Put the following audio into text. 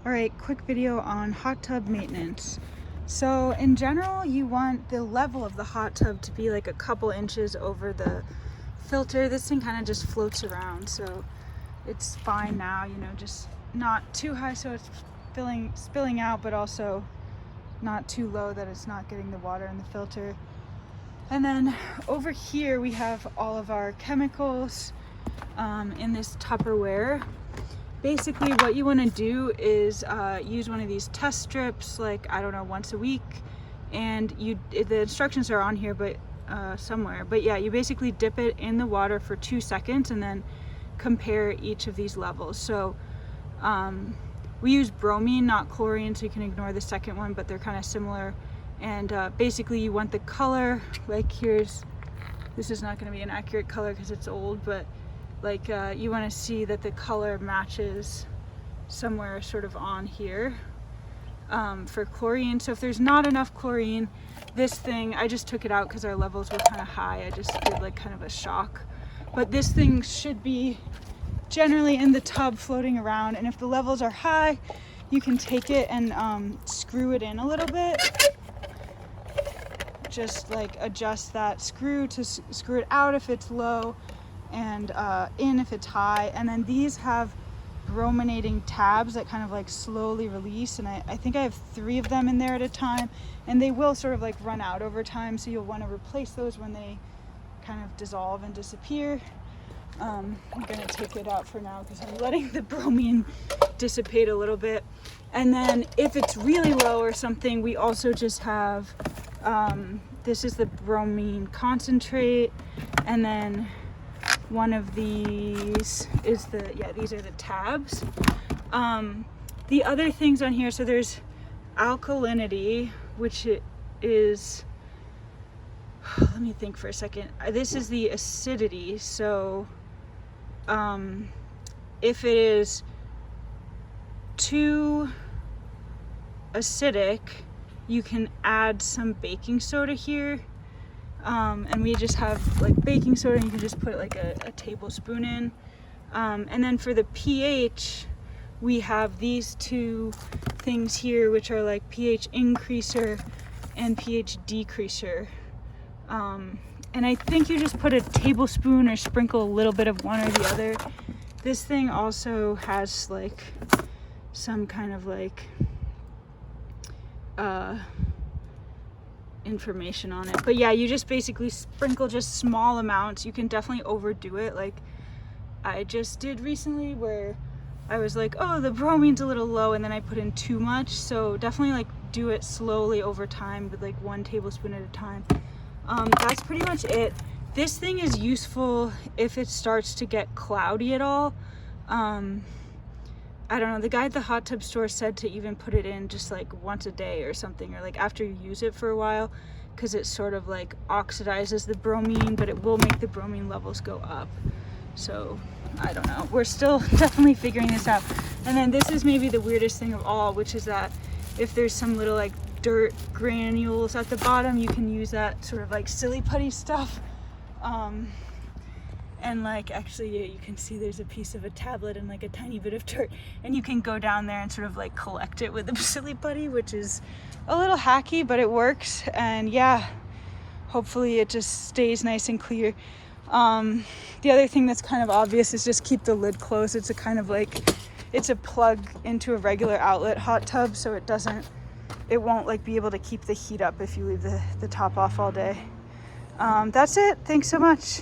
All right, quick video on hot tub maintenance. So in general, you want the level of the hot tub to be like a couple inches over the filter. This thing kind of just floats around, so it's fine now, you know, just not too high so it's spilling out, but also not too low that it's not getting the water in the filter. And then over here we have all of our chemicals in this Tupperware. Basically what you want to do is use one of these test strips, like, I don't know, once a week, and the instructions are on here, but somewhere, but yeah, you basically dip it in the water for 2 seconds and then compare each of these levels. So we use bromine, not chlorine, so you can ignore the second one, but they're kind of similar. And basically you want the color, like this is not going to be an accurate color because it's old, but like you want to see that the color matches somewhere sort of on here for chlorine. So if there's not enough chlorine, this thing, I just took it out because our levels were kind of high. I just did like kind of a shock. But this thing should be generally in the tub floating around, and if the levels are high, you can take it and screw it in a little bit. Just like adjust that screw to screw it out if it's low, and in if it's high. And then these have brominating tabs that kind of like slowly release, and I think I have 3 of them in there at a time, and they will sort of like run out over time, so you'll want to replace those when they kind of dissolve and disappear. I'm gonna take it out for now because I'm letting the bromine dissipate a little bit. And then if it's really low or something, we also just have this is the bromine concentrate, and then one of these is these are the tabs. The other things on here, so there's alkalinity, which is, let me think for a second. This is the acidity. So if it is too acidic, you can add some baking soda here. And we just have like baking soda, and you can just put like a tablespoon in. And then for the pH, we have these 2 things here, which are like pH increaser and pH decreaser. And I think you just put a tablespoon or sprinkle a little bit of one or the other. This thing also has like some kind of like information on it, but yeah, you just basically sprinkle just small amounts. You can definitely overdo it, like I just did recently, where I was like, oh, the bromine's a little low, and then I put in too much. So definitely like do it slowly over time with like 1 tablespoon at a time. That's pretty much it. This thing is useful if it starts to get cloudy at all. I don't know, the guy at the hot tub store said to even put it in just like once a day or something, or like after you use it for a while, because it sort of like oxidizes the bromine, but it will make the bromine levels go up. So I don't know, we're still definitely figuring this out. And then this is maybe the weirdest thing of all, which is that if there's some little like dirt granules at the bottom, you can use that sort of like silly putty stuff. And like, actually, yeah, you can see there's a piece of a tablet and like a tiny bit of dirt, and you can go down there and sort of like collect it with a silly putty, which is a little hacky, but it works. And yeah, hopefully it just stays nice and clear. The other thing that's kind of obvious is just keep the lid closed. It's a kind of like, it's a plug into a regular outlet hot tub, so it won't like be able to keep the heat up if you leave the top off all day. That's it. Thanks so much.